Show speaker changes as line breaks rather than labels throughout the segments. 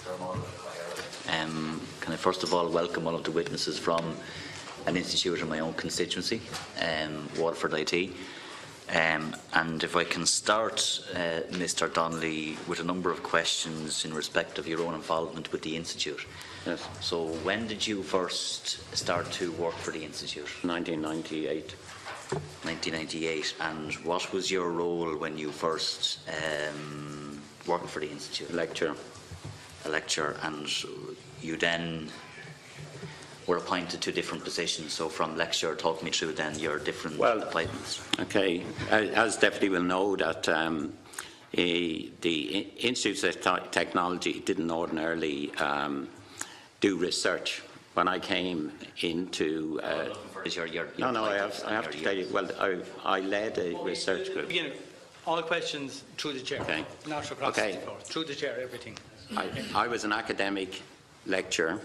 Cullinane.
Can I first of all welcome all of the witnesses from an institute in my own constituency, Waterford IT. And if I can start, Mr. Donnelly, with a number of questions in respect of your own involvement with the institute.
Yes.
So when did you first start to work for the institute?
1998.
1998. And what was your role when you first worked for the institute?
Lecturer.
A lecturer, and you then were appointed to different positions. So from lecturer, talk me through then your different appointments.
Okay, as Deputy will know, that the Institute of Technology didn't ordinarily do research. When I came into I have to tell you. Well, I led a research group.
All questions through the chair,
okay.
Not across the floor. Through the chair, everything.
I was an academic lecturer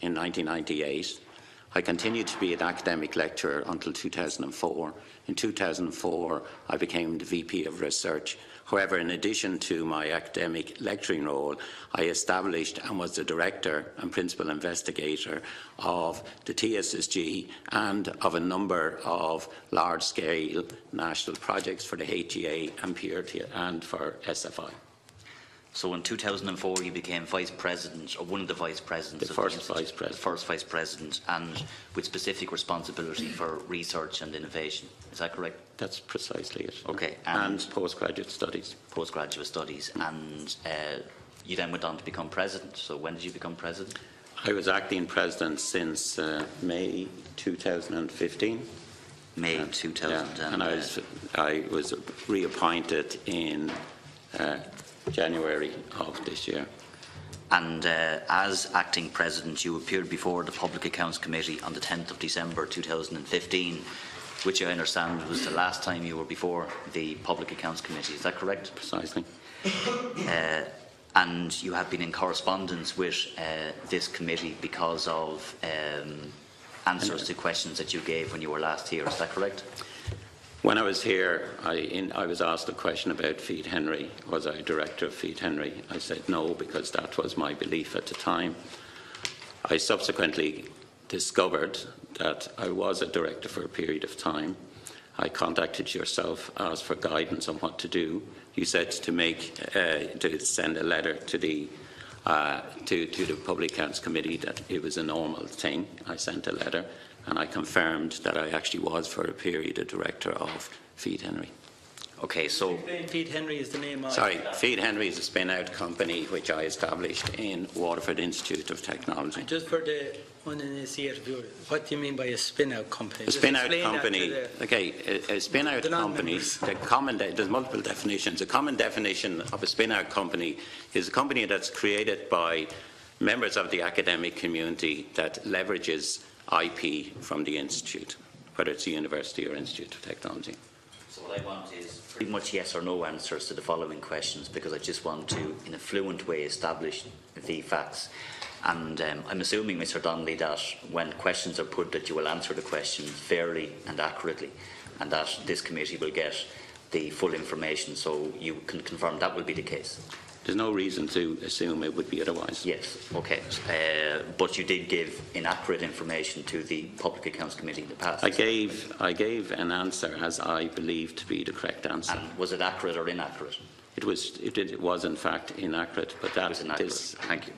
in 1998. I continued to be an academic lecturer until 2004. In 2004, I became the VP of Research. However, in addition to my academic lecturing role, I established and was the director and principal investigator of the TSSG and of a number of large-scale national projects for the HEA and PRT and for SFI.
So in 2004 you became Vice President, or one of the Vice Presidents
the first Vice President.
The first Vice President, and with specific responsibility for research and innovation. Is that correct?
That's precisely it.
Okay.
And postgraduate studies.
Postgraduate studies. And you then went on to become President. So when did you become President?
I was acting President since May 2015.
May 2000.
Yeah, and I was reappointed in January of this year.
And as acting President, you appeared before the Public Accounts Committee on the 10th of December 2015, which I understand was the last time you were before the Public Accounts Committee. Is that correct?
Precisely.
And you have been in correspondence with this committee because of answers to questions that you gave when you were last here. Is that correct?
When I was here, I was asked a question about Feed Henry. Was I director of Feed Henry? I said no, because that was my belief at the time. I subsequently discovered that I was a director for a period of time. I contacted yourself, asked for guidance on what to do. You said to send a letter to the Public Accounts Committee that it was a normal thing. I sent a letter. And I confirmed that I actually was, for a period, a director of Feed Henry.
Okay, so
Feed Henry is the name of...
Sorry, Feed Henry is a spin-out company which I established in Waterford Institute of Technology.
And just for the uninitiated viewer, what do you mean by a spin-out company?
A spin-out company, a spin-out company, there's multiple definitions. A common definition of a spin-out company is a company that's created by members of the academic community that leverages IP from the Institute, whether it's a university or Institute of Technology.
So what I want is pretty much yes or no answers to the following questions, because I just want to, in a fluent way, establish the facts. And I'm assuming, Mr. Donnelly, that when questions are put, that you will answer the questions fairly and accurately, and that this committee will get the full information, so you can confirm that will be the case.
There's no reason to assume it would be otherwise.
Yes, okay. But you did give inaccurate information to the Public Accounts Committee in the past.
I gave an answer as I believed to be the correct answer.
And was it accurate or inaccurate?
It was in fact inaccurate, but that is...
Thank you.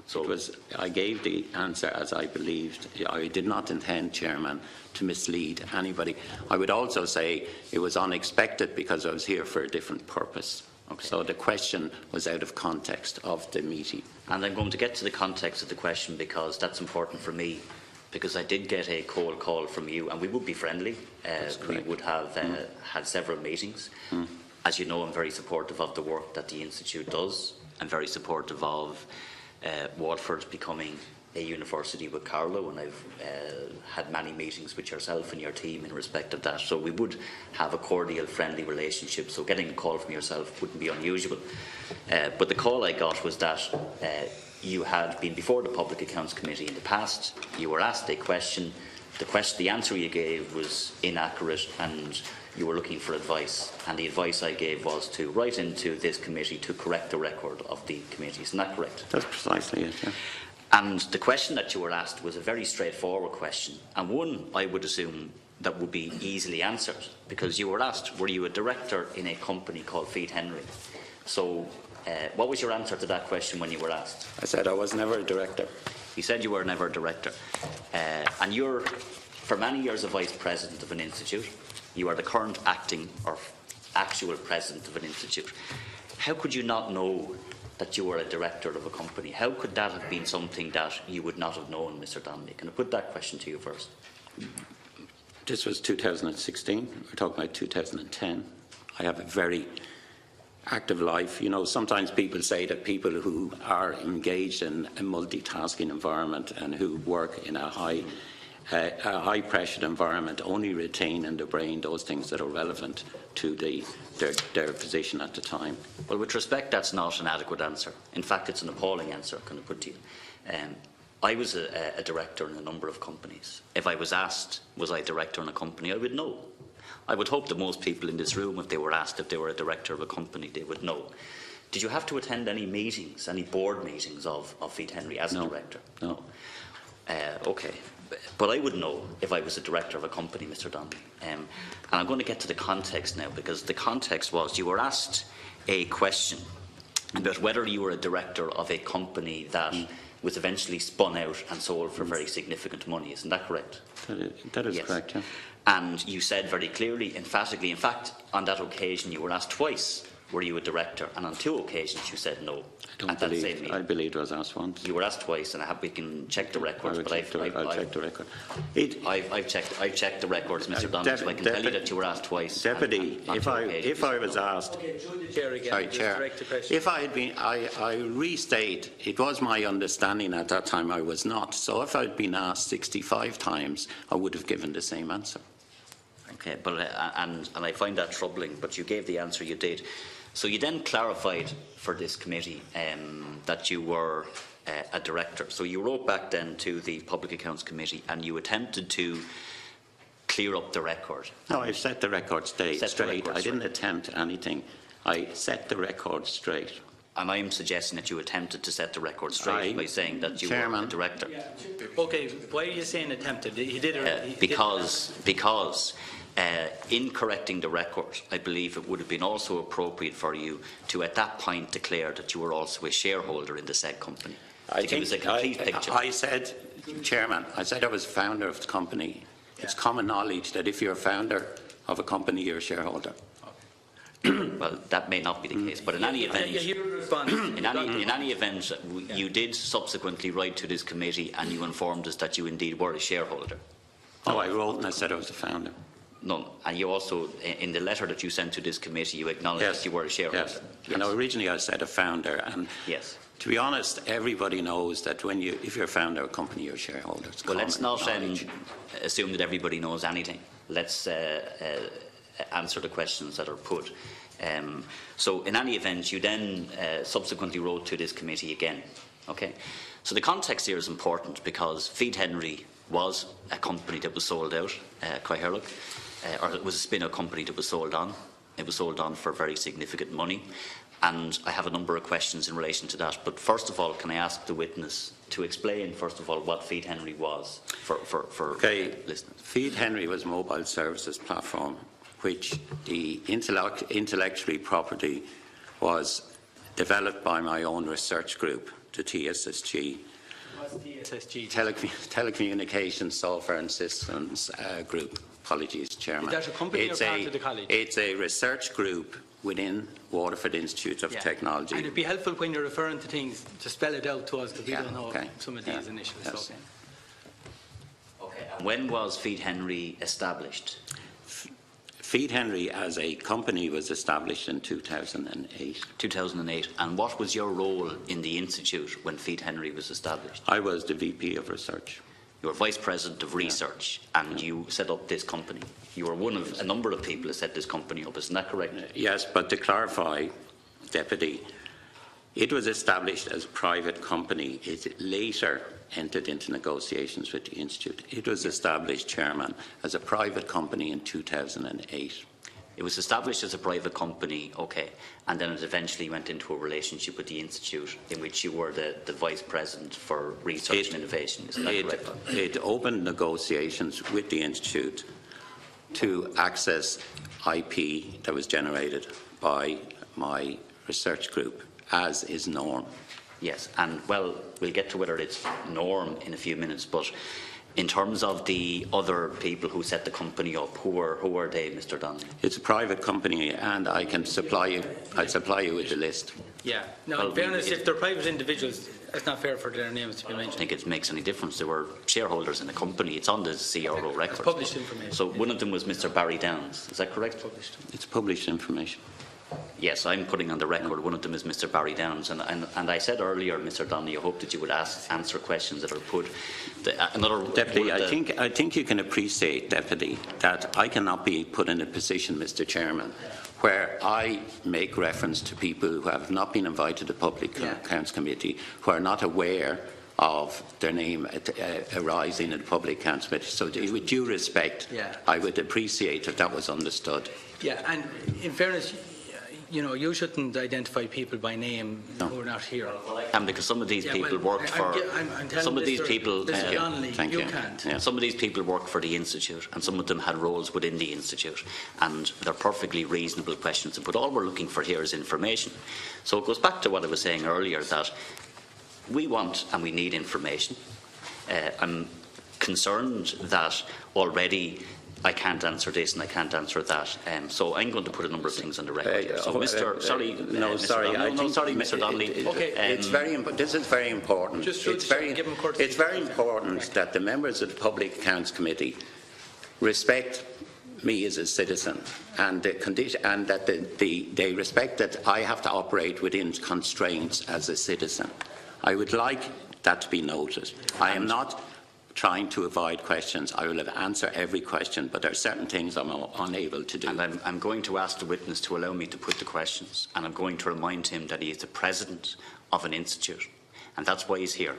So
I gave the answer as I believed. I did not intend, Chairman, to mislead anybody. I would also say it was unexpected because I was here for a different purpose. Okay. So the question was out of context of the meeting. And
I'm going to get to the context of the question because that's important for me, because I did get a cold call from you, and we would be friendly. We would have had several meetings. As you know, I'm very supportive of the work that the Institute does. I'm very supportive of Waterford becoming a university with Carlow, and I've had many meetings with yourself and your team in respect of that. So we would have a cordial, friendly relationship. So getting a call from yourself wouldn't be unusual. But the call I got was that you had been before the Public Accounts Committee in the past. You were asked a question. The answer you gave was inaccurate, and you were looking for advice, and the advice I gave was to write into this committee to correct the record of the committee. Isn't that correct?
That's precisely it, yeah.
And the question that you were asked was a very straightforward question, and one I would assume that would be easily answered, because you were asked, were you a director in a company called Feed Henry? So what was your answer to that question when you were asked?
I said I was never a director.
You said you were never a director. And you're, for many years, a vice president of an institute. You are the current acting or actual president of an institute. How could you not know that you were a director of a company? How could that have been something that you would not have known, Mr. Donnelly? Can I put that question to you first?
This was 2016. We're talking about 2010. I have a very active life. You know, sometimes people say that people who are engaged in a multitasking environment and who work in a high-pressure environment only retain in their brain those things that are relevant to their position at the time.
Well, with respect, that's not an adequate answer. In fact, it's an appalling answer, can I put to you. I was a director in a number of companies. If I was asked, was I a director in a company, I would know. I would hope that most people in this room, if they were asked if they were a director of a company, they would know. Did you have to attend any meetings, any board meetings of Feed Henry as a director?
No.
Okay. But I would know if I was a director of a company, Mr. Donnelly. And I'm going to get to the context now, because the context was you were asked a question about whether you were a director of a company that was eventually spun out and sold for very significant money. Isn't that correct?
That is
Yes.
correct, yeah.
And you said very clearly, emphatically, in fact, on that occasion you were asked twice, were you a director? And on 2 occasions you said no.
I believe I was asked once.
You were asked twice, and we can check the records.
I'll check the record.
I've checked the records, Mr. Donnelly, so I can tell you that you were asked twice.
Deputy, if I was asked, sorry, Chair, if I had been, I restate, it was my understanding at that time I was not. So if I'd been asked 65 times, I would have given the same answer.
Okay, but and I find that troubling. But you gave the answer you did. So you then clarified for this committee that you were a director. So you wrote back then to the Public Accounts Committee and you attempted to clear up the record.
No, I set the record straight. I didn't attempt anything. I set the record straight.
And I'm suggesting that you attempted to set the record straight by saying that you were a director.
Okay, why are you saying attempted? He did it.
Because in correcting the record, I believe it would have been also appropriate for you to, at that point, declare that you were also a shareholder in the said company. To give us a complete picture.
I said, Chairman, I said I was founder of the company. Yeah. It's common knowledge that if you're a founder of a company, you're a shareholder.
Well, that may not be the case, but in any event, in any event, you did subsequently write to this committee and you informed us that you indeed were a shareholder.
Oh, I wrote and I said I was a founder.
No, and you also, in the letter that you sent to this committee, you acknowledged that you were a shareholder.
Yes. Yes. And originally I said a founder, and
yes.
To be honest, everybody knows that if you're a founder of a company, you're a shareholder.
Well, let's not assume that everybody knows anything. Let's answer the questions that are put. So in any event, you then subsequently wrote to this committee again. Okay. So the context here is important because Feed Henry was a company that was sold out, Coiherlock, or it was a spin-out company that was sold on. It was sold on for very significant money. And I have a number of questions in relation to that. But first of all, can I ask the witness to explain, first of all, what Feed Henry was for listeners?
Feed Henry was a mobile services platform which the intellectual property was developed by my own research group, the TSSG.
What's TSSG?
Telecommunications Software and Systems Group. Apologies, Chairman.
Is that a company or part of the college?
It's a research group within Waterford Institute of Technology.
And it'd be helpful when you're referring to things to spell it out to us because we don't know some of these initials.
Yes.
Okay. And when was Feed Henry established?
Feed Henry as a company was established in 2008.
2008. And what was your role in the Institute when Feed Henry was established?
I was the VP of Research.
You were Vice President of Research and you set up this company. You were one of a number of people who set this company up, isn't that correct?
Yes, but to clarify, Deputy, it was established as a private company. It later entered into negotiations with the Institute. It was established, Chairman, as a private company in 2008.
It was established as a private company, okay, and then it eventually went into a relationship with the Institute, in which you were the Vice President for Research and Innovation. Is that correct?
It opened negotiations with the Institute to access IP that was generated by my research group, as is norm.
Yes, and well, we'll get to whether it's norm in a few minutes, but in terms of the other people who set the company up, who are they, Mr. Donnelly?
It's a private company, and I can supply you. I'll supply you with the list.
Yeah. No,
well,
in fairness, if they're private individuals, it's not fair for their names to be
I
mentioned.
don't think it makes any difference. They were shareholders in the company. It's on the CRO records.
It's published information.
So one of them was Mr. Barry Downs. Is that correct?
Published.
It's published information.
Yes, I'm putting on the record one of them is Mr. Barry Downs, and I said earlier, Mr. Donnelly, I hope that you would answer questions that are put.
Deputy, I think you can appreciate, Deputy, that I cannot be put in a position, Mr. Chairman, where I make reference to people who have not been invited to the Public Accounts Committee, who are not aware of their name arising in the Public Accounts Committee. So with due respect, I would appreciate if that was understood.
Yeah, and in fairness, you know, you shouldn't identify people by name who are not here.
And because some of these people worked for some of these people.
Thank you.
Can't.
Yeah. Some of these people work for the Institute, and some of them had roles within the Institute, and they're perfectly reasonable questions. But all we're looking for here is information. So it goes back to what I was saying earlier, that we want and we need information. I'm concerned that already I can't answer this and I can't answer that. So I'm going to put a number of things on the record. So, Mr. Donnelly.
Okay.
It's very. This is very important. It's very important that the members of the Public Accounts Committee respect me as a citizen, and that they respect that I have to operate within constraints as a citizen. I would like that to be noted. I am not trying to avoid questions. I will answer every question, but there are certain things I'm unable to do.
And I'm going to ask the witness to allow me to put the questions, and I'm going to remind him that he is the president of an institute, and that's why he's here.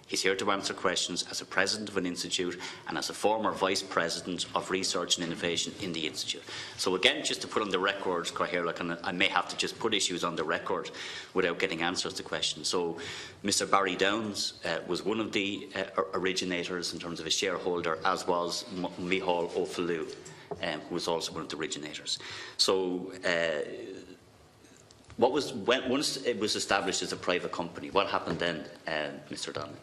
He's here to answer questions as a president of an institute and as a former vice president of research and innovation in the institute. So again, just to put on the record, and I may have to just put issues on the record without getting answers to questions. So Mr. Barry Downs was one of the originators in terms of a shareholder, as was Micheál Ó Fiallú, who was also one of the originators. So once it was established as a private company, what happened then, Mr. Donnelly?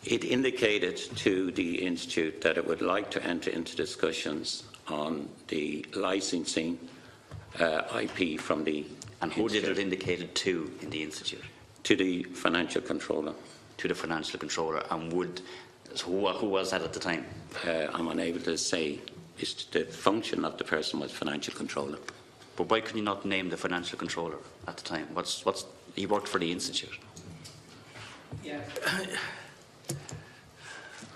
It indicated to the Institute that it would like to enter into discussions on the licensing IP from the
And who did it indicate it to in the Institute?
To the Financial Controller.
To the Financial Controller. And who was that at the time?
I'm unable to say. The function of the person was Financial Controller.
But why could you not name the Financial Controller at the time? He worked for the Institute.
Yeah.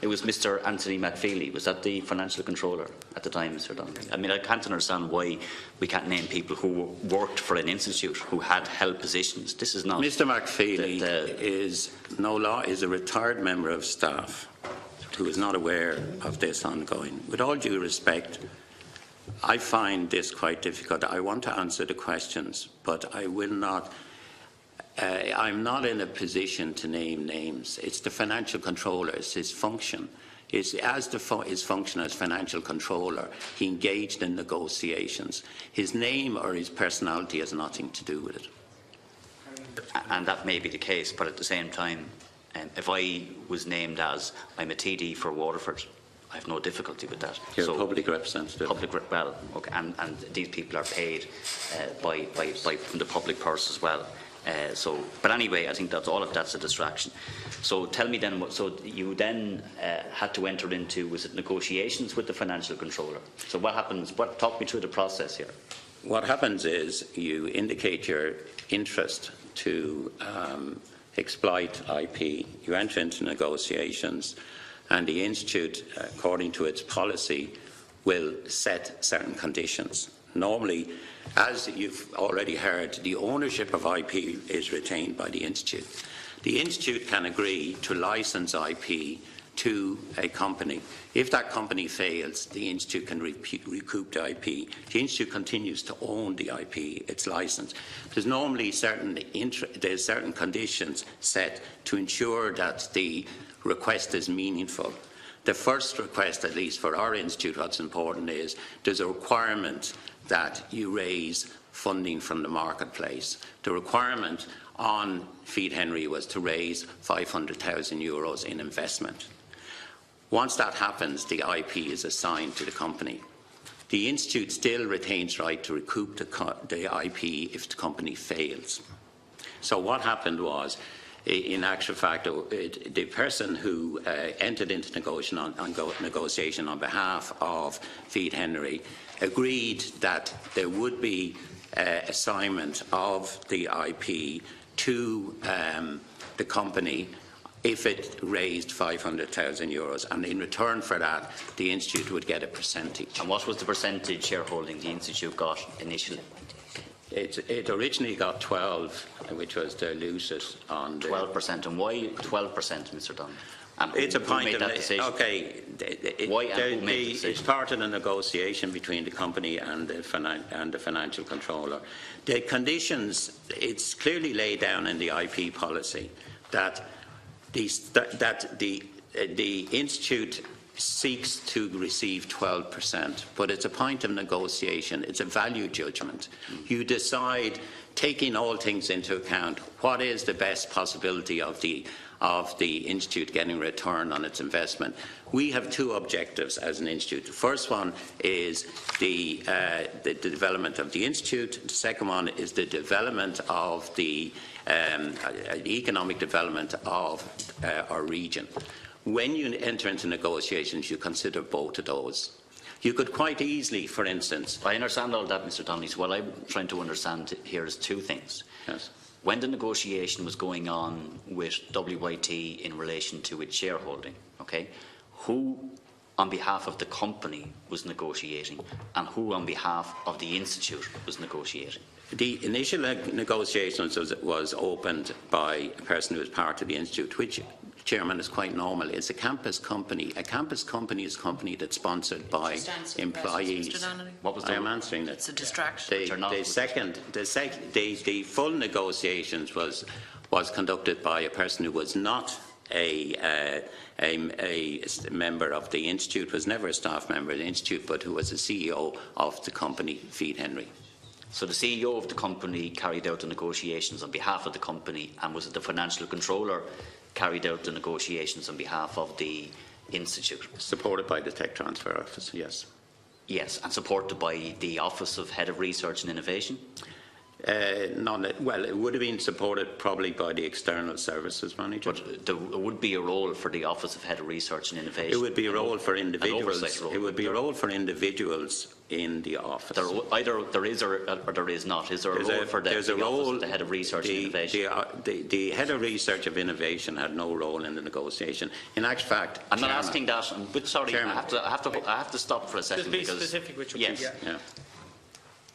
It was Mr. Anthony McFeely. Was that the Financial Controller at the time, Mr. Donnelly? I mean, I can't understand why we can't name people who worked for an institute, who had held positions. This is not.
Mr. McFeely is a retired member of staff who is not aware of this ongoing. With all due respect, I find this quite difficult. I want to answer the questions, but I will not. I'm not in a position to name names. It's the Financial Controller. It's his function. His function as Financial Controller, he engaged in negotiations. His name or his personality has nothing to do with it.
And that may be the case, but at the same time, if I was named as I'm a TD for Waterford, I have no difficulty with that.
You're a public representative.
Well, okay, and these people are paid from the public purse as well. But anyway, I think that's a distraction. So tell me then, so you then had to enter into, was it negotiations with the Financial Controller? So what happens? Talk me through the process here.
What happens is you indicate your interest to exploit IP. You enter into negotiations, and the Institute, according to its policy, will set certain conditions. Normally, as you've already heard, the ownership of IP is retained by the Institute. The Institute can agree to license IP to a company. If that company fails, the Institute can recoup the IP. The Institute continues to own the IP, its licence. There's normally certain conditions set to ensure that the request is meaningful. The first request, at least for our Institute, what's important is there's a requirement that you raise funding from the marketplace. The requirement on Feed Henry was to raise €500,000 in investment. Once that happens, the IP is assigned to the company. The Institute still retains right to recoup the IP if the company fails. So what happened was, in actual fact, the person who entered into negotiation on behalf of Feed Henry agreed that there would be assignment of the IP to the company if it raised €500,000, and in return for that, the Institute would get a percentage.
And what was the percentage shareholding the Institute got initially?
It originally got 12, which was diluted on the
12%. And why 12%, Mr. Dunn?
It's a point of
okay. Why and who made the decision?
It's part of the negotiation between the company and the financial controller. The conditions, it's clearly laid down in the IP policy that the Institute seeks to receive 12%, but it's a point of negotiation. It's a value judgment. You decide, taking all things into account, what is the best possibility of the Institute getting a return on its investment. We have two objectives as an Institute. The first one is the development of the Institute. The second one is the development of the economic development of our region. When you enter into negotiations, you consider both of those. You could quite easily, for instance...
I understand all that, Mr. Donnelly. So what I'm trying to understand here is two things.
Yes.
When the negotiation was going on with WIT in relation to its shareholding, okay, who on behalf of the company was negotiating and who on behalf of the Institute was negotiating?
The initial negotiations was opened by a person who was part of the Institute, which, Chairman, is quite normal. It's a campus company. A campus company is a company that's sponsored by employees.
What was the
I am answering that.
It's a distraction.
The full negotiations was conducted by a person who was not a member of the Institute, was never a staff member of the Institute, but who was the CEO of the company, Feed Henry.
So the CEO of the company carried out the negotiations on behalf of the company, and was it the financial controller carried out the negotiations on behalf of the Institute?
Supported by the Tech Transfer Office, yes.
Yes, and supported by the Office of Head of Research and Innovation?
Well, it would have been supported probably by the External Services Manager.
But there would be a role for the Office of Head of Research and Innovation.
It would be a role for individuals. It would be a role for individuals in the office.
Either there is or there is not. Is there a role for the Office of the Head of Research and Innovation?
The Head of Research of Innovation had no role in the negotiation. In actual fact,
I'm not asking that. But sorry,
Chairman,
I have to stop for a second.
Just be specific with your
yes.
Yeah.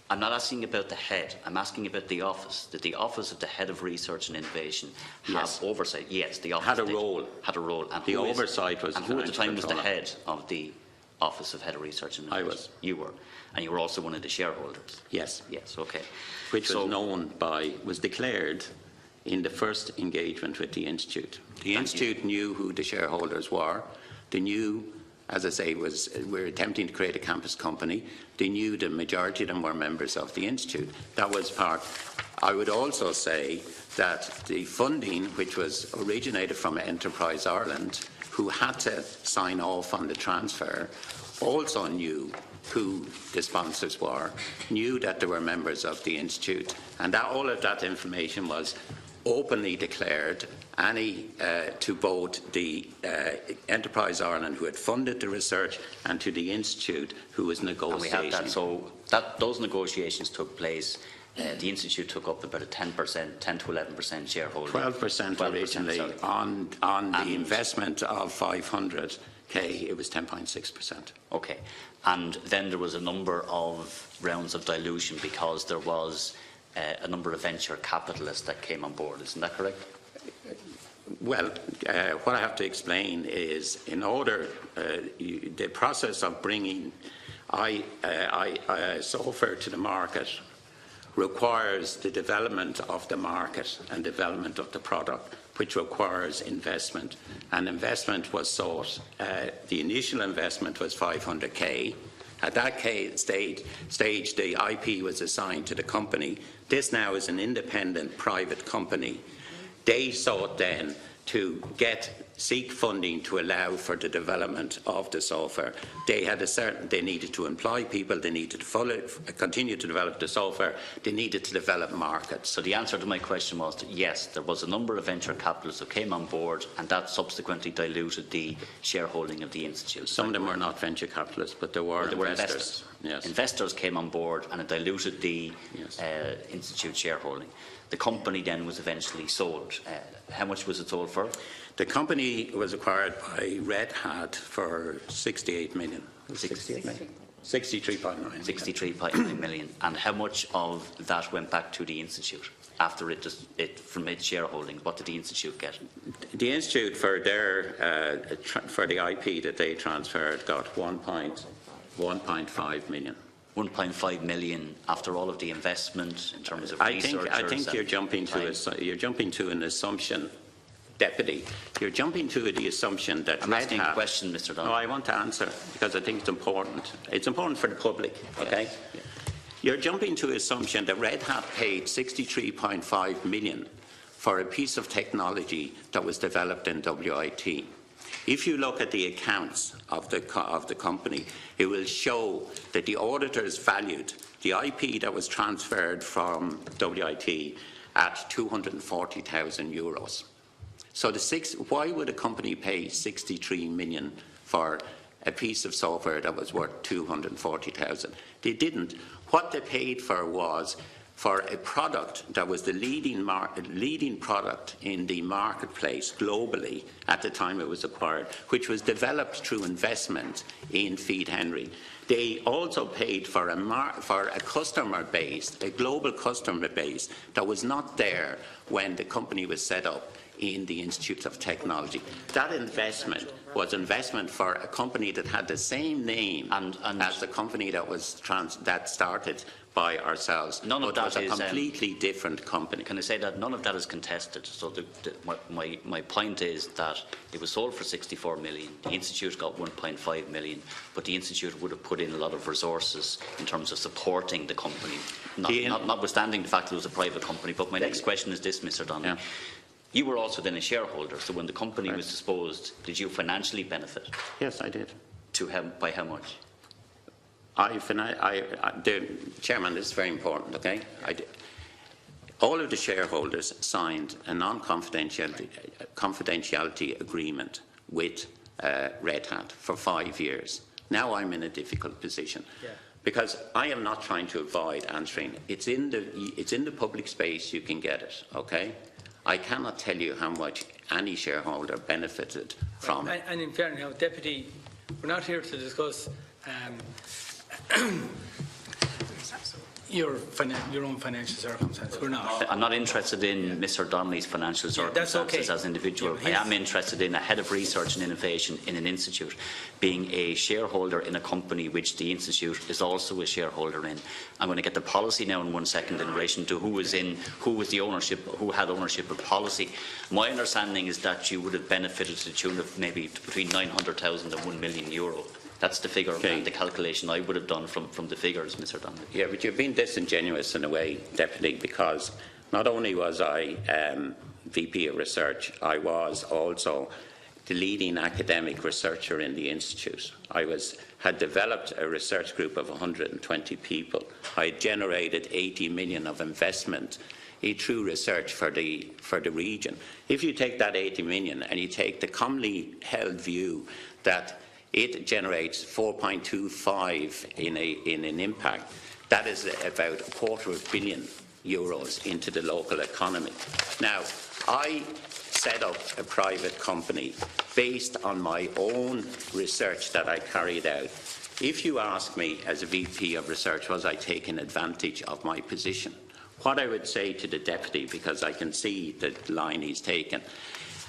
I'm not asking about the head. I'm asking about the office. Did the Office of the Head of Research and Innovation have oversight? Yes, the office
had a role.
Had a role. And
the oversight was.
And who at the time was the head of the Office of Head of Research and Innovation?
I was.
You were, and you were also one of the shareholders.
Yes.
Yes. Okay.
Which was declared in the first engagement with the Institute. The Institute knew who the shareholders were. They knew. As I say, we're attempting to create a campus company. They knew the majority of them were members of the Institute. That was part. I would also say that the funding, which was originated from Enterprise Ireland, who had to sign off on the transfer, also knew who the sponsors were, knew that they were members of the Institute, and that all of that information was openly declared to both the Enterprise Ireland, who had funded the research, and to the Institute, who was negotiating.
And we had that. So those negotiations took place. The Institute took up about a 10% to 11% shareholding.
12% originally on the investment of 500k. It was 10.6%.
Okay, and then there was a number of rounds of dilution because there was a number of venture capitalists that came on board. Isn't that correct?
Well, what I have to explain is, in order, the process of bringing software to the market requires the development of the market and development of the product, which requires investment. And investment was sought. The initial investment was 500k. At that stage, the IP was assigned to the company. This now is an independent private company. They sought then to seek funding to allow for the development of the software. They needed to employ people, they needed to continue to develop the software, they needed to develop markets.
So the answer to my question was that yes, there was a number of venture capitalists who came on board, and that subsequently diluted the shareholding of the institute.
Some of them were not venture capitalists, but there were investors. Yes.
Investors came on board, and it diluted the institute shareholding. The company then was eventually sold. How much was it sold for? The
company was acquired by Red Hat for 68 million. 63.9.
63.9 million. And how much of that went back to the institute after from its shareholding? What did the institute get?
The institute, for for the IP that they transferred, got 1.5 million.
1.5 million after all of the investment in terms of researchers.
I think you're jumping to an assumption, Deputy. You're jumping to the assumption that
I'm asking a question, Mr. Donnelly.
No, I want to answer because I think it's important. It's important for the public. Okay.
Yes. Yeah.
You're jumping to the assumption that Red Hat paid 63.5 million for a piece of technology that was developed in WIT. If you look at the accounts of the company, it will show that the auditors valued the IP that was transferred from WIT at 240,000 euros. So why would a company pay 63 million for a piece of software that was worth 240,000? They didn't. What they paid for was for a product that was the leading product in the marketplace globally at the time it was acquired, which was developed through investment in Feed Henry. They also paid for a customer base, a global customer base that was not there when the company was set up in the Institute of Technology. That investment was investment for a company that had the same name as the company that started by ourselves.
None of that
was a completely different company.
Can I say that none of that is contested? So my point is that it was sold for 64 million. The institute got 1.5 million, but the institute would have put in a lot of resources in terms of supporting the company, notwithstanding the fact that it was a private company. But my next question is this, Mr. Donnelly. Yeah. You were also then a shareholder, so when the company was disposed, did you financially benefit?
Yes, I did.
By how much?
The Chairman, this is very important, okay? All of the shareholders signed a confidentiality agreement with Red Hat for 5 years. Now I'm in a difficult position. Yeah. Because I am not trying to avoid answering. It's in the public space, you can get it, okay? I cannot tell you how much any shareholder benefited from it.
And in fairness, Deputy, we're not here to discuss your own financial circumstances. We're not.
I'm not interested in Mr. Donnelly's financial circumstances as an individual. I am interested in a head of research and innovation in an institute being a shareholder in a company which the institute is also a shareholder in. I'm going to get the policy now in 1 second in relation to who had ownership of policy. My understanding is that you would have benefited to the tune of maybe between 900,000 and €1 million. That's the figure and the calculation I would have done from the figures, Mr. Donnelly.
Yeah, but you've been disingenuous in a way, Deputy, because not only was I VP of Research, I was also the leading academic researcher in the Institute. I had developed a research group of 120 people. I had generated 80 million of investment through research for the region. If you take that 80 million and you take the commonly held view that it generates 4.25 in an impact, that is about €250 million into the local economy. Now, I set up a private company based on my own research that I carried out. If you ask me as a VP of Research, was I taking advantage of my position? What I would say to the Deputy, because I can see the line he's taken,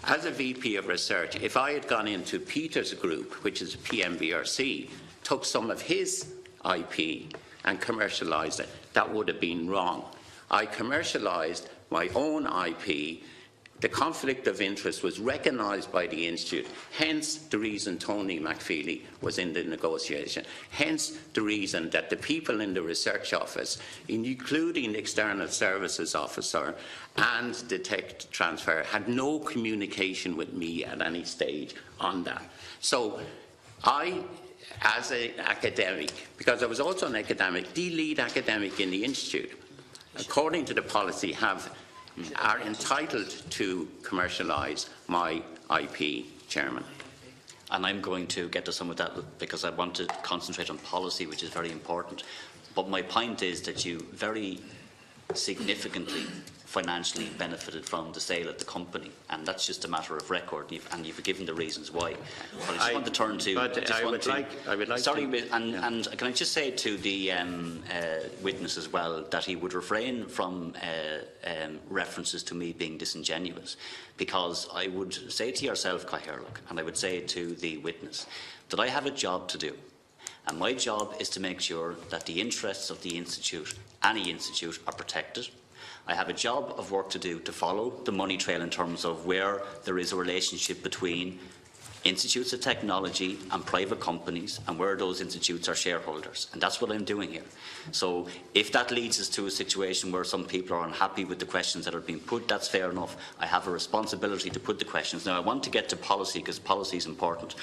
As a VP of research, if I had gone into Peter's group, which is PMBRC, took some of his IP and commercialised it, that would have been wrong. I commercialised my own IP. The conflict of interest was recognised by the Institute, hence the reason Tony McFeely was in the negotiation, hence the reason that the people in the research office, including the external services officer and the tech transfer, had no communication with me at any stage on that. So I, as an academic, because I was also an academic, the lead academic in the Institute, according to the policy, are entitled to commercialise my IP, Chairman.
And I'm going to get to some of that because I want to concentrate on policy, which is very important. But my point is that you very significantly financially benefited from the sale of the company, and that's just a matter of record, and you've given the reasons why. But I just want to turn to... And can I just say to the witness as well that he would refrain from references to me being disingenuous, because I would say to yourself, Cathaoirleach, and I would say to the witness, that I have a job to do. And my job is to make sure that the interests of the Institute, any institute, are protected. I have a job of work to do to follow the money trail in terms of where there is a relationship between institutes of technology and private companies and where those institutes are shareholders. And that's what I'm doing here. So if that leads us to a situation where some people are unhappy with the questions that are being put, that's fair enough. I have a responsibility to put the questions. Now, I want to get to policy because policy is important.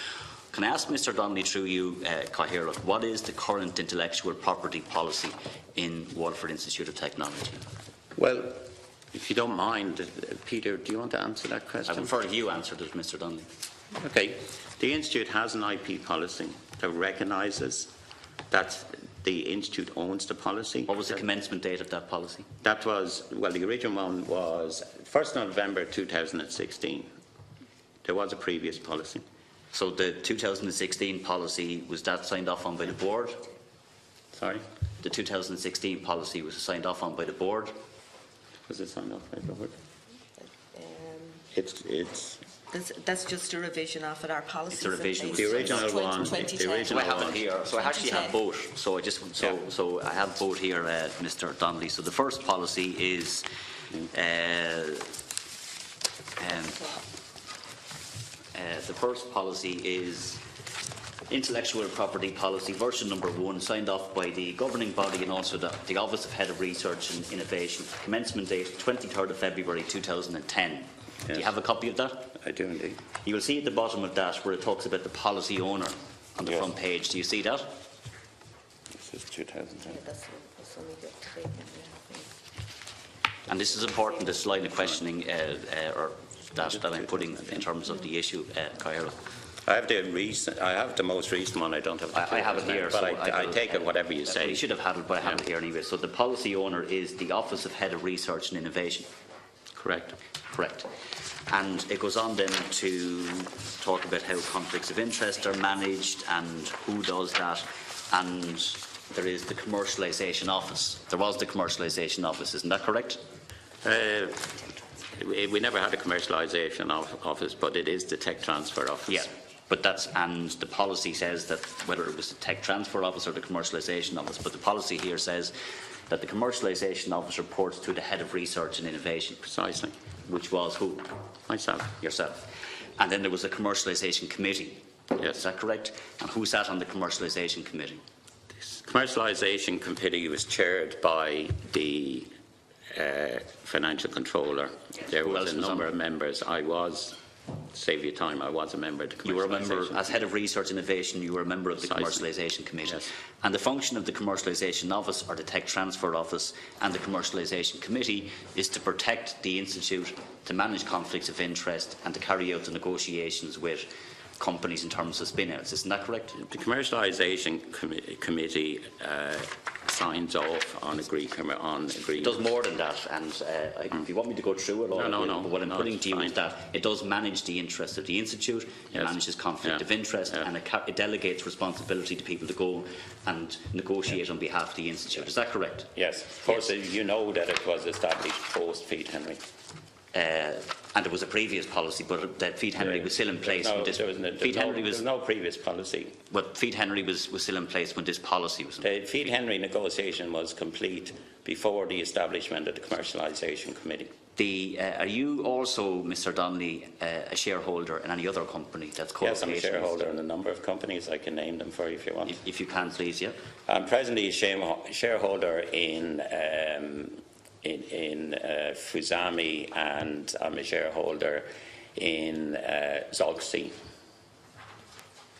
Can I ask Mr Donnelly through you, Cathaoirleach, what is the current intellectual property policy in Waterford Institute of Technology?
Well, if you don't mind, Peter, do you want to answer that question?
I prefer you answered it, Mr Donnelly.
Okay. The Institute has an IP policy that recognises that the Institute owns the policy.
What was the commencement date of that policy?
That was, well, the original one was 1st November 2016. There was a previous policy.
So the 2016 policy, was that signed off on by the board?
Sorry?
The 2016 policy was signed off on by the board?
Was it signed off by the board?
That's just a revision of it. Our policy.
It's a revision.
The original one.
So I have it here. So I actually have both. So I just so I have both here, Mr. Donnelly. So the first policy is the first policy is Intellectual Property Policy, version number 1, signed off by the governing body and also the Office of Head of Research and Innovation. Commencement date 23rd of February 2010. Yes. Do you have a copy of that?
I do indeed. You
will see at the bottom of that where it talks about the policy owner on the front page. Do you see that?
This is 2010.
And this is important, this line of questioning that I'm putting in terms of the issue, Cathaoirleach.
I have the most recent one. I don't have.
I have it here,
but so I take it whatever you say.
You should have had it, but I have it here anyway. So the policy owner is the Office of Head of Research and Innovation.
Correct.
Correct. And it goes on then to talk about how conflicts of interest are managed and who does that. And there is the Commercialisation Office. There was the Commercialisation Office, isn't that correct?
We never had a commercialisation office, but it is the Tech Transfer Office.
Yeah. But and the policy says that whether it was the Tech Transfer Office or the Commercialisation Office, but the policy here says that the Commercialisation Office reports to the Head of Research and Innovation.
Precisely.
Which was who?
Myself.
Yourself. And then there was a Commercialisation Committee.
Yes.
Is that correct? And who sat on the Commercialisation Committee?
This Commercialisation Committee was chaired by the Financial Controller. There was a number of members. I was, save you time, I was a member of the Commercialisation.
You were a member, as Head of Research and Innovation, you were a member of the Commercialisation Committee. Yes. And the function of the Commercialisation Office, or the Tech Transfer Office, and the Commercialisation Committee is to protect the Institute, to manage conflicts of interest, and to carry out the negotiations with companies in terms of spin-outs. Isn't that correct?
The Commercialisation Committee signs off on agreement.
It does more than that, and if you want me to go through it all,
no.
But what I'm putting to you is that it does manage the interests of the Institute, it manages conflict of interest, and it delegates responsibility to people to go and negotiate on behalf of the Institute. Is that correct?
Yes. Of course, you know that it was established post Feet Henry.
and there was a previous policy, but that Feed Henry was still in place.
No,
when this,
there was no previous policy.
But Feed Henry was still in place when this policy was in place.
The Feed Henry negotiation was complete before the establishment of the Commercialisation Committee.
Are you also, Mr. Donnelly, a shareholder in any other company that's called?
Yes, I'm a shareholder in a number of companies. I can name them for you if you want.
If you can, please, yeah.
I'm presently a shareholder in Fusami, and I'm a shareholder in Zogsi.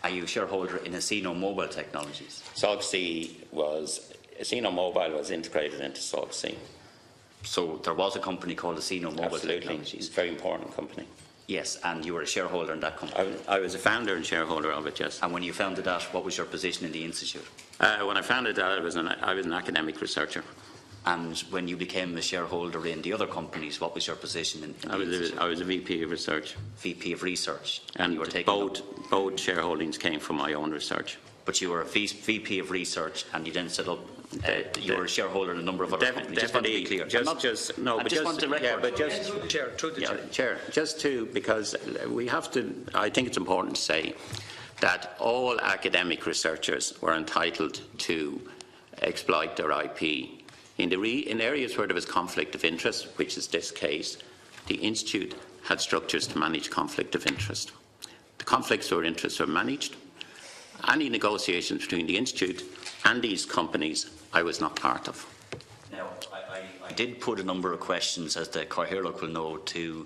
Are you a shareholder in Asino Mobile Technologies?
Asino Mobile was integrated into Zogsi.
So there was a company called Asino Mobile
Absolutely.
Technologies.
It's a very important company.
Yes, and you were a shareholder in that company.
I was a founder and shareholder of it, yes.
And when you founded that, what was your position in the institute?
When I founded that, I was an academic researcher.
And when you became a shareholder in the other companies, what was your position in the institute?
I was a VP of research.
VP of research.
And
you were taking
both shareholdings came from my own research.
But you were a VP of research, and you then set up. You were a shareholder in a number of other companies. Just want to be clear.
Chair, because we have to. I think it's important to say that all academic researchers were entitled to exploit their IP. In areas where there was conflict of interest, which is this case, the Institute had structures to manage conflict of interest. The conflicts of interest were managed. Any negotiations between the Institute and these companies, I was not part of.
Now, I did put a number of questions, as the Cathaoirleach will know, to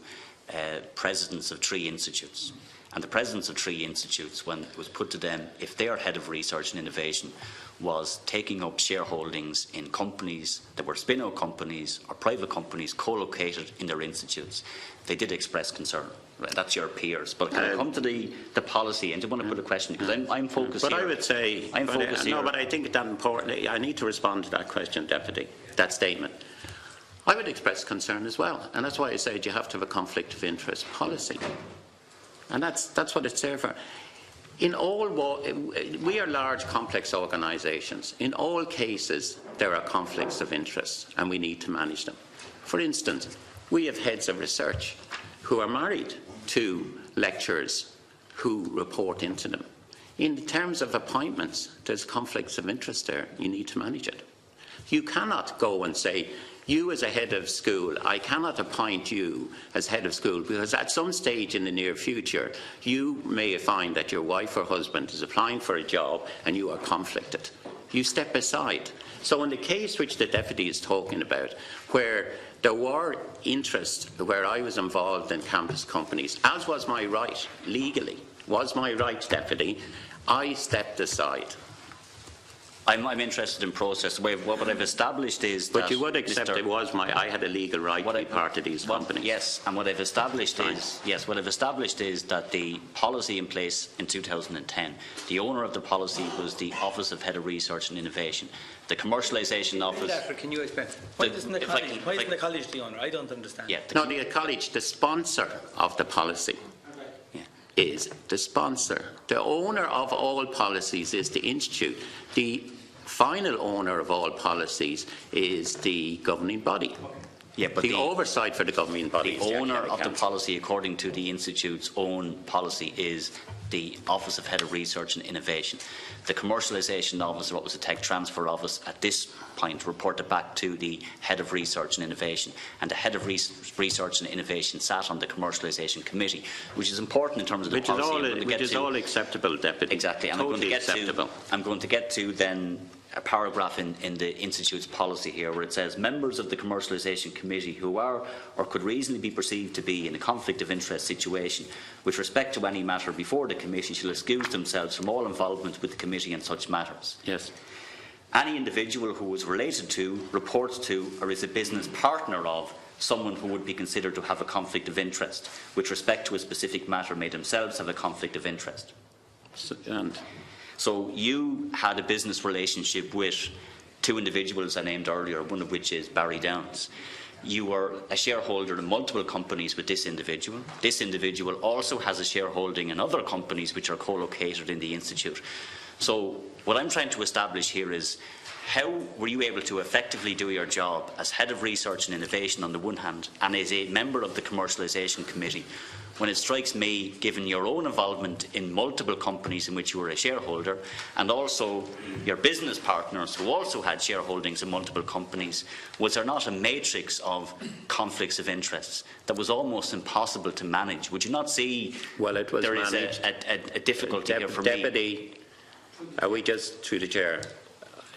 presidents of 3 institutes. And the presidents of 3 institutes, when it was put to them, if their head of research and innovation was taking up shareholdings in companies that were spin-out companies or private companies co-located in their institutes, they did express concern. Right, that's your peers. But can I come to the policy? And I want to put a question, because I'm focused
but
here.
I would say,
I'm focused here.
No, but I think that important. I need to respond to that question, Deputy, that statement. I would express concern as well, and that's why I said you have to have a conflict of interest policy. And that's what it's there for. In all, we are large, complex organisations. In all cases, there are conflicts of interest, and we need to manage them. For instance, we have heads of research who are married to lecturers who report into them. In terms of appointments, there's conflicts of interest there. You need to manage it. You cannot go and say, you as a head of school, I cannot appoint you as head of school, because at some stage in the near future, you may find that your wife or husband is applying for a job and you are conflicted. You step aside. So in the case which the Deputy is talking about, where there were interests, where I was involved in campus companies, as was my right, legally, was my right, Deputy, I stepped aside.
I'm interested in process. What I've established is that...
But you would accept I had a legal right to be part of these companies.
Yes, and what I've established is that the policy in place in 2010, the owner of the policy was the Office of Head of Research and Innovation. The Commercialisation Office...
Can you explain? Why isn't the college the owner? I don't understand.
Yeah,
the college, the sponsor of the policy, is the sponsor. The owner of all policies is the Institute. The final owner of all policies is the governing body.
Yeah, but
the oversight for the governing body.
The owner of the policy, according to the Institute's own policy, is the Office of Head of Research and Innovation. The Commercialisation Office, what was the Tech Transfer Office, at this point reported back to the Head of Research and Innovation, and the Head of Research and Innovation sat on the Commercialisation Committee, which is important in terms of the policy.
Which is all acceptable, Deputy.
Exactly, and
totally
I'm going to get to then a paragraph in the Institute's policy here where it says members of the Commercialisation Committee who are or could reasonably be perceived to be in a conflict of interest situation with respect to any matter before the committee shall excuse themselves from all involvement with the committee in such matters.
Yes.
Any individual who is related to, reports to or is a business partner of someone who would be considered to have a conflict of interest with respect to a specific matter may themselves have a conflict of interest. So you had a business relationship with 2 individuals I named earlier, one of which is Barry Downs. You were a shareholder in multiple companies with this individual. This individual also has a shareholding in other companies which are co-located in the Institute. So what I'm trying to establish here is how were you able to effectively do your job as Head of Research and Innovation on the one hand, and as a member of the Commercialisation Committee, when it strikes me, given your own involvement in multiple companies in which you were a shareholder, and also your business partners who also had shareholdings in multiple companies, was there not a matrix of conflicts of interests that was almost impossible to manage? Would you not see there is a difficulty here for
Deputy, we just, through the Chair,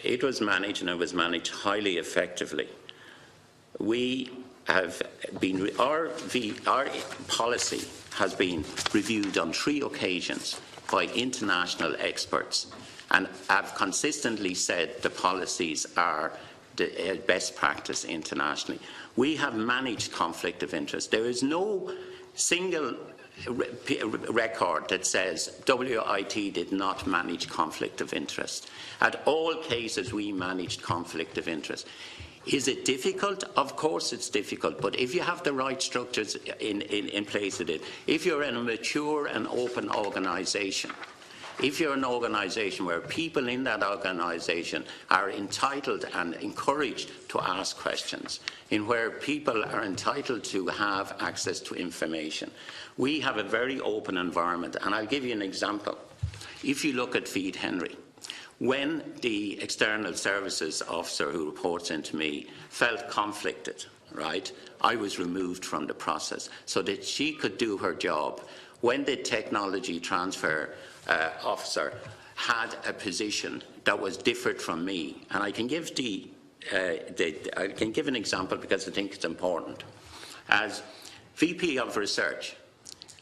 it was managed, and it was managed highly effectively. We have been, our policy has been reviewed on 3 occasions by international experts, and have consistently said the policies are the best practice internationally. We have managed conflict of interest. There is no single record that says WIT did not manage conflict of interest. At all cases, we managed conflict of interest. Is it difficult? Of course it's difficult, but if you have the right structures in place with it, if you're in a mature and open organisation, if you're an organisation where people in that organisation are entitled and encouraged to ask questions, in where people are entitled to have access to information, we have a very open environment. And I'll give you an example. If you look at Feed Henry, when the external services officer who reports into me felt conflicted, right, I was removed from the process so that she could do her job. When the technology transfer officer had a position that was different from me, and I can give I can give an example because I think it's important. As VP of Research,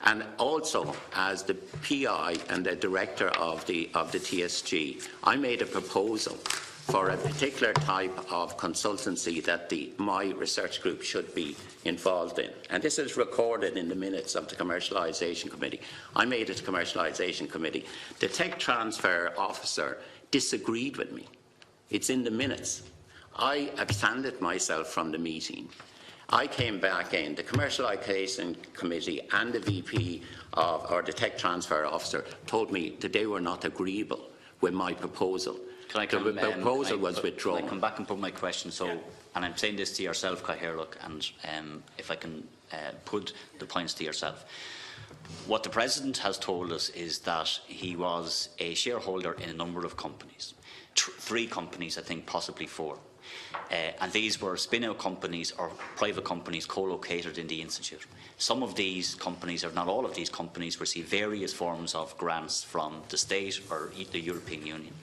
and also as the PI and the director of the TSG, I made a proposal for a particular type of consultancy that my research group should be involved in. And this is recorded in the minutes of the Commercialisation Committee. I made it to Commercialisation Committee. The tech transfer officer disagreed with me. It's in the minutes. I absconded myself from the meeting. I came back in, the Commercialisation Committee and the VP or the Tech Transfer Officer told me that they were not agreeable with my proposal. The proposal was withdrawn.
Can I come back and put my question? So, yeah. And I'm saying this to yourself, Cathaoirleach, and if I can put the points to yourself. What the President has told us is that he was a shareholder in a number of companies. 3 companies, I think, possibly 4. And these were spin-out companies or private companies co-located in the Institute. Some of these companies, or not all of these companies, receive various forms of grants from the state or the European Union.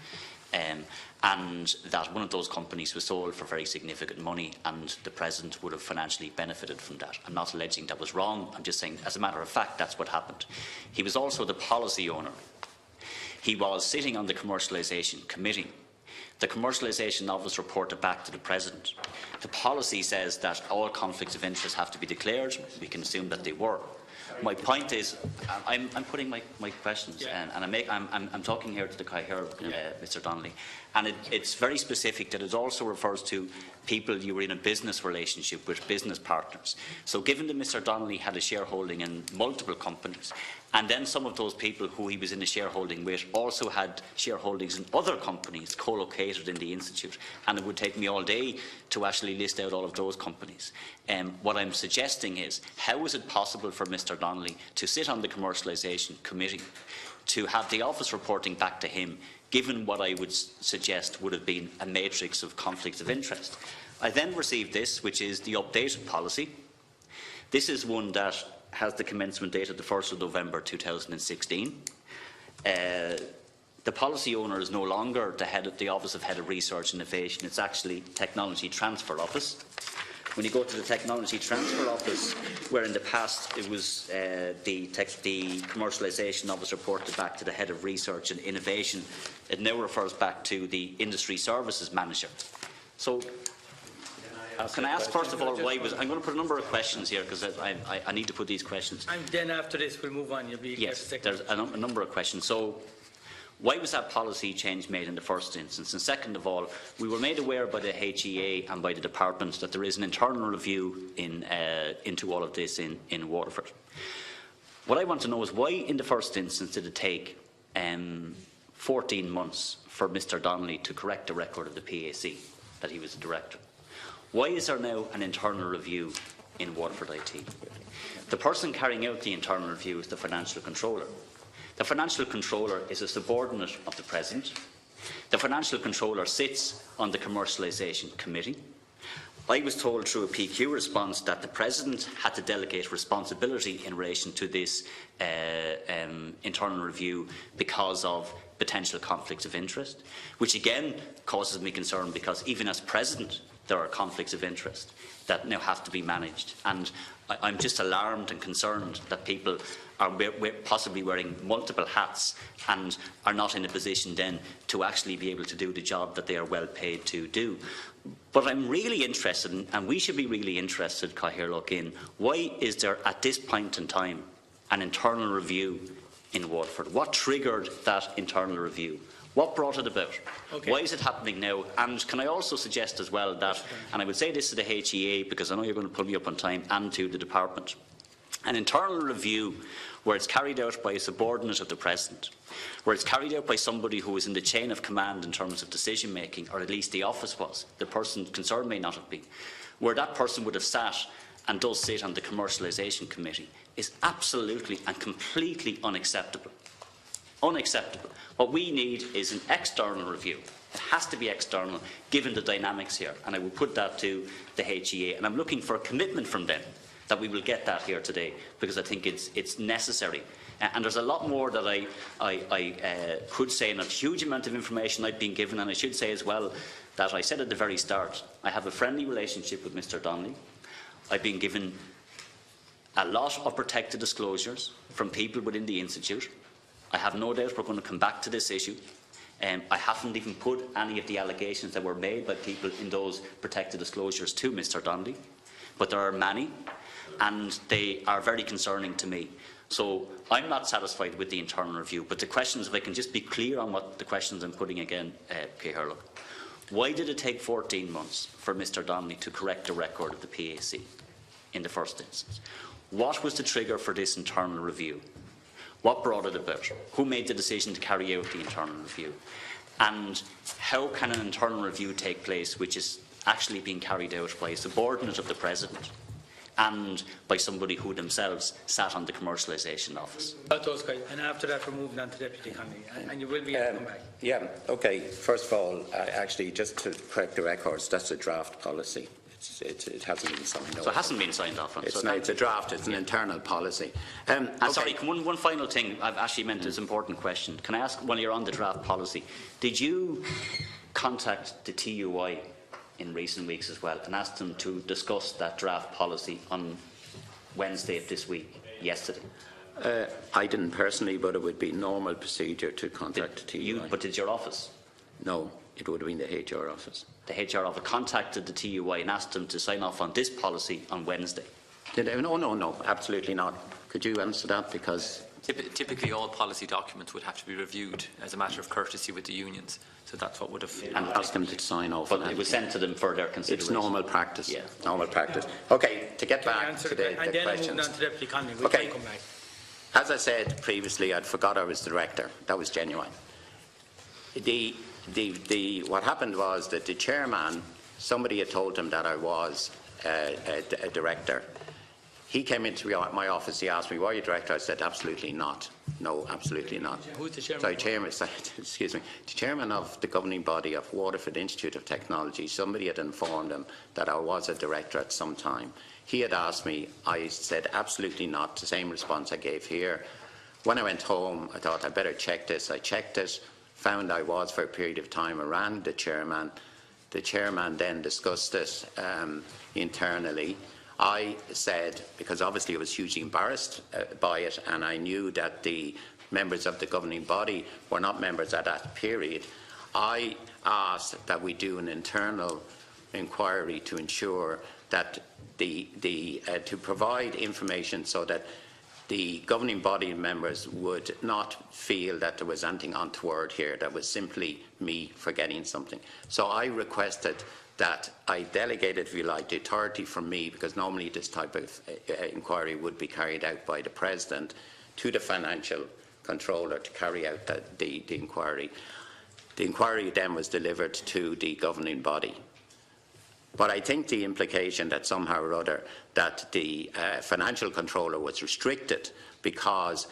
And that one of those companies was sold for very significant money, and the President would have financially benefited from that. I'm not alleging that was wrong, I'm just saying, as a matter of fact, that's what happened. He was also the policy owner. He was sitting on the Commercialisation Committee. The Commercialisation Office reported back to the President. The policy says that all conflicts of interest have to be declared. We can assume that they were. My point is, I'm putting my questions, yeah. And I'm talking here to the Mr. Donnelly, and it's very specific that it also refers to people you were in a business relationship with, business partners. So given that Mr. Donnelly had a shareholding in multiple companies, and then some of those people who he was in a shareholding with also had shareholdings in other companies co-located in the Institute, and it would take me all day to actually list out all of those companies. What I'm suggesting is, how is it possible for Mr. Donnelly to sit on the Commercialisation Committee, to have the office reporting back to him, given what I would suggest would have been a matrix of conflicts of interest? I then received this, which is the updated policy. This is one that has the commencement date of the 1st of November 2016. The policy owner is no longer the Office of Head of Research and Innovation, it's actually Technology Transfer Office. When you go to the Technology Transfer Office, where in the past it was the Commercialisation Office reported back to the Head of Research and Innovation, it now refers back to the Industry Services Manager. So, can I ask first of all why was... I'm going to put a number of questions here because I need to put these questions.
And then after this we'll move on. You'll be
yes, there's a number of questions. So, why was that policy change made in the first instance? And second of all, we were made aware by the HEA and by the department that there is an internal review into all of this in Waterford. What I want to know is why in the first instance did it take 14 months for Mr Donnelly to correct the record of the PAC, that he was a director. Why is there now an internal review in Waterford IT? The person carrying out the internal review is the Financial Controller. The Financial Controller is a subordinate of the President. The Financial Controller sits on the Commercialisation Committee. I was told through a PQ response that the President had to delegate responsibility in relation to this internal review because of potential conflicts of interest, which again causes me concern because even as President there are conflicts of interest that now have to be managed. And I'm just alarmed and concerned that people are possibly wearing multiple hats and are not in a position then to actually be able to do the job that they are well paid to do. But I'm really interested, and we should be really interested, Cathaoirleach, in why is there at this point in time an internal review in Waterford? What triggered that internal review? What brought it about? Okay. Why is it happening now? And can I also suggest as well that, and I would say this to the HEA because I know you're going to pull me up on time, and to the department, an internal review where it's carried out by a subordinate of the President, where it's carried out by somebody who is in the chain of command in terms of decision making, or at least the office was, the person concerned may not have been, where that person would have sat and does sit on the Commercialisation Committee, is absolutely and completely unacceptable. Unacceptable. What we need is an external review. It has to be external, given the dynamics here, and I will put that to the HEA, and I'm looking for a commitment from them that we will get that here today, because I think it's necessary. And there's a lot more that I could say, and a huge amount of information I've been given, and I should say as well that I said at the very start, I have a friendly relationship with Mr Donnelly. I've been given a lot of protected disclosures from people within the Institute. I have no doubt we're going to come back to this issue. I haven't even put any of the allegations that were made by people in those protected disclosures to Mr Donnelly, but there are many, and they are very concerning to me. So I'm not satisfied with the internal review, but the questions, if I can just be clear on what the questions I'm putting again, Cathaoirleach. Why did it take 14 months for Mr Donnelly to correct the record of the PAC in the first instance? What was the trigger for this internal review? What brought it about? Who made the decision to carry out the internal review? And how can an internal review take place which is actually being carried out by a subordinate of the President and by somebody who themselves sat on the Commercialisation Office?
And after that we're moving on to Deputy Connolly, and you will be able to come back.
Yeah, okay. First of all, actually, just to correct the records, that's a draft policy. It hasn't been signed off.
So it hasn't been signed off on.
It's a draft. It's an internal policy.
Okay. Sorry, one final thing. I've actually meant this important question. Can I ask, while you're on the draft policy, did you contact the TUI in recent weeks as well and ask them to discuss that draft policy on Wednesday of this week, yesterday?
I didn't personally, but it would be normal procedure to contact the TUI.
But did your office?
No, it would have been the HR office.
The HR office contacted the TUI and asked them to sign off on this policy on Wednesday?
Did they? No, absolutely not. Could you answer that? Because
typically all policy documents would have to be reviewed as a matter of courtesy with the unions. So that's what would have...
And ask them to sign off.
But it was sent to them for their consideration.
It's normal practice.
Yeah.
Normal practice. Okay, to get back to the
and then
questions.
moving on to Deputy Connolly.
Okay.
Come back.
As I said previously, I'd forgot I was director. That was genuine. What happened was that the chairman, somebody had told him that I was a director. He came into my office, he asked me, why are you director? I said, absolutely not. No, absolutely not.
Who's the chairman?
Excuse me. The chairman of the governing body of Waterford Institute of Technology, somebody had informed him that I was a director at some time. He had asked me, I said, absolutely not. The same response I gave here. When I went home, I thought I'd better check this. I checked it, found I was for a period of time. I rang the chairman. The chairman then discussed it internally. I said, because obviously I was hugely embarrassed by it, and I knew that the members of the governing body were not members at that period, I asked that we do an internal inquiry to ensure that to provide information so that the governing body members would not feel that there was anything untoward here, that was simply me forgetting something. So I requested that I delegated, if you like, the authority from me, because normally this type of inquiry would be carried out by the President, to the Financial Controller to carry out the inquiry. The inquiry then was delivered to the governing body. But I think the implication that somehow or other that the Financial Controller was restricted because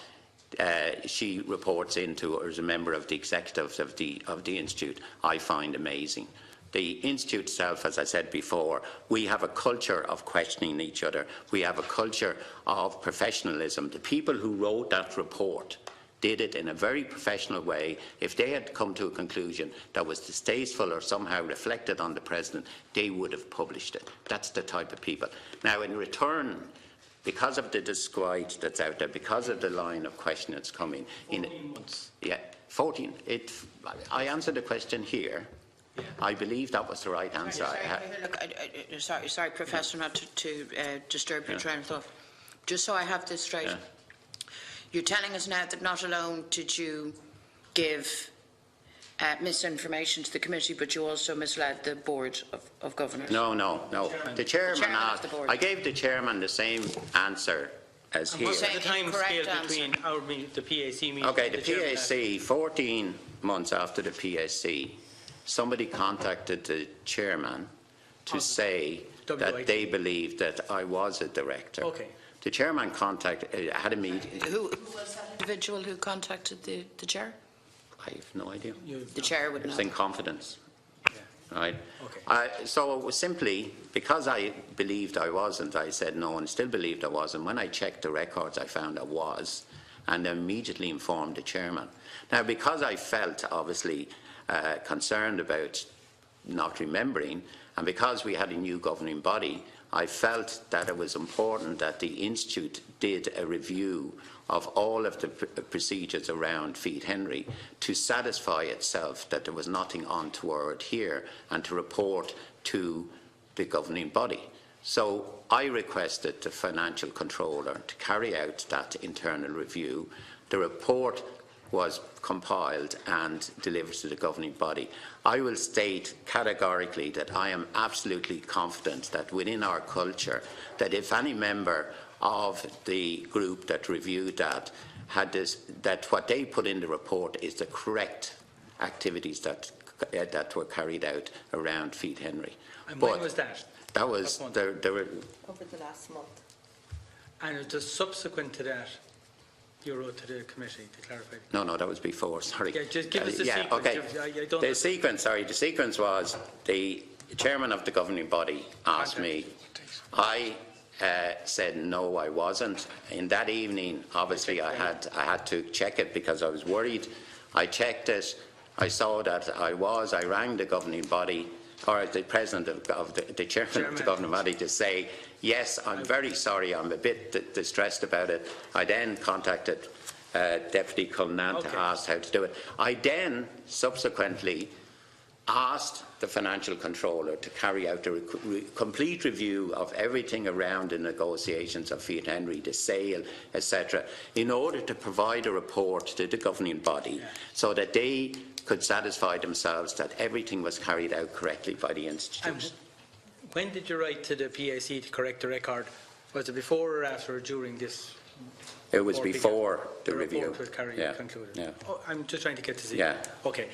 she reports into or is a member of the executives of the Institute, I find amazing. The Institute itself, as I said before, we have a culture of questioning each other. We have a culture of professionalism. The people who wrote that report did it in a very professional way. If they had come to a conclusion that was distasteful or somehow reflected on the President, they would have published it. That's the type of people. Now, in return, because of the disquiet that's out there, because of the line of question that's coming in,
14 months.
Yeah, 14. I answered the question here. Yeah. I believe that was the right answer.
Sorry, Professor, not to disturb your train of thought. Just so I have this straight. Yeah. You're telling us now that not alone did you give misinformation to the committee, but you also misled the Board of Governors?
No. The chairman asked. I gave the chairman the same answer as here.
What's the time scale between the PAC meeting?
Okay, the PAC, 14 months after the PAC, somebody contacted the chairman to say that they believed that I was a director.
Okay.
The chairman had a meeting.
Who was that individual who contacted the chair?
I have no idea.
The chair would know.
It was in confidence. Yeah. Right?
Okay.
So it was simply because I believed I wasn't, I said no, and still believed I was. And when I checked the records, I found I was, and I immediately informed the chairman. Now, because I felt obviously concerned about not remembering, and because we had a new governing body, I felt that it was important that the Institute did a review of all of the procedures around Feed Henry to satisfy itself that there was nothing untoward here and to report to the governing body. So I requested the Financial Controller to carry out that internal review. The report was compiled and delivered to the governing body. I will state categorically that I am absolutely confident that within our culture, that if any member of the group that reviewed that had this, that what they put in the report is the correct activities that were carried out around Feed Henry.
And when was that?
That was there were
over the last month.
And
it was subsequent to that you wrote to the committee to clarify?
No, that was before, sorry.
Yeah, just give us the sequence.
Okay. The sequence was the chairman of the governing body asked me. I said no, I wasn't. In that evening, obviously, I had to check it because I was worried. I checked it. I saw that I was. I rang the governing body, or the president of the chairman of the governing body, to say, yes, I'm very sorry, I'm a bit distressed about it. I then contacted Deputy Cullinane to ask how to do it. I then subsequently asked the Financial Controller to carry out a complete review of everything around the negotiations of Feed Henry, the sale, etc., in order to provide a report to the governing body so that they could satisfy themselves that everything was carried out correctly by the Institute.
When did you write to the PAC to correct the record? Was it before or after or during this?
It was before the review.
The report was concluded.
Yeah.
Oh, I'm just trying to get to see.
Yeah.
Okay.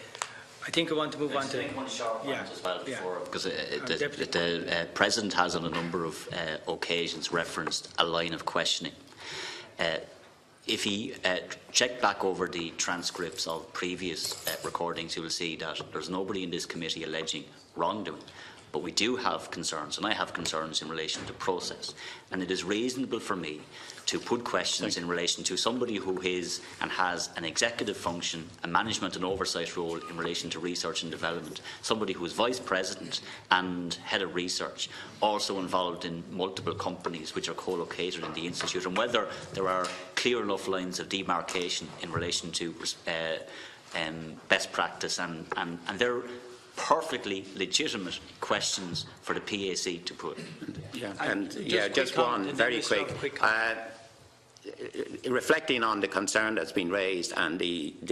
I think we want to move on to
one short one as well before, because the President has on a number of occasions referenced a line of questioning. If he checked back over the transcripts of previous recordings, you will see that there's nobody in this committee alleging wrongdoing. But we do have concerns, and I have concerns in relation to process. And it is reasonable for me to put questions in relation to somebody who is and has an executive function, a management and oversight role in relation to research and development, somebody who is vice president and head of research, also involved in multiple companies which are co-located in the Institute, and whether there are clear enough lines of demarcation in relation to best practice, and they're perfectly legitimate questions for the PAC to put.
Just one very quick. Reflecting on the concern that's been raised and the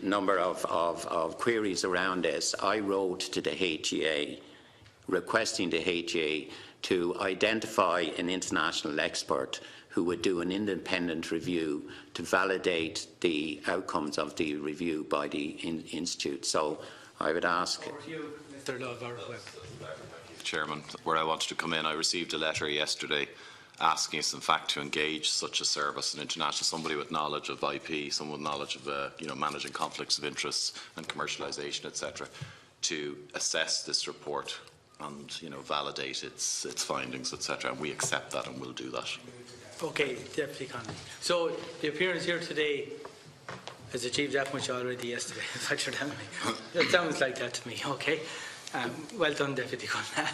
number of queries around this, I wrote to the HEA requesting the HEA to identify an international expert who would do an independent review to validate the outcomes of the review by the institute. So I would ask...
Mr. Love, or whoever.
Chairman, where I wanted to come in, I received a letter yesterday asking us, in fact, to engage such a service, an international, somebody with knowledge of IP, someone with knowledge of managing conflicts of interests and commercialisation, etc., to assess this report and validate its findings, etc. And we accept that and will do that.
Okay, Deputy Conley. So the appearance here today has achieved that much already yesterday. Is what you're telling me? It sounds like that to me. Okay. Well done, Deputy Conley.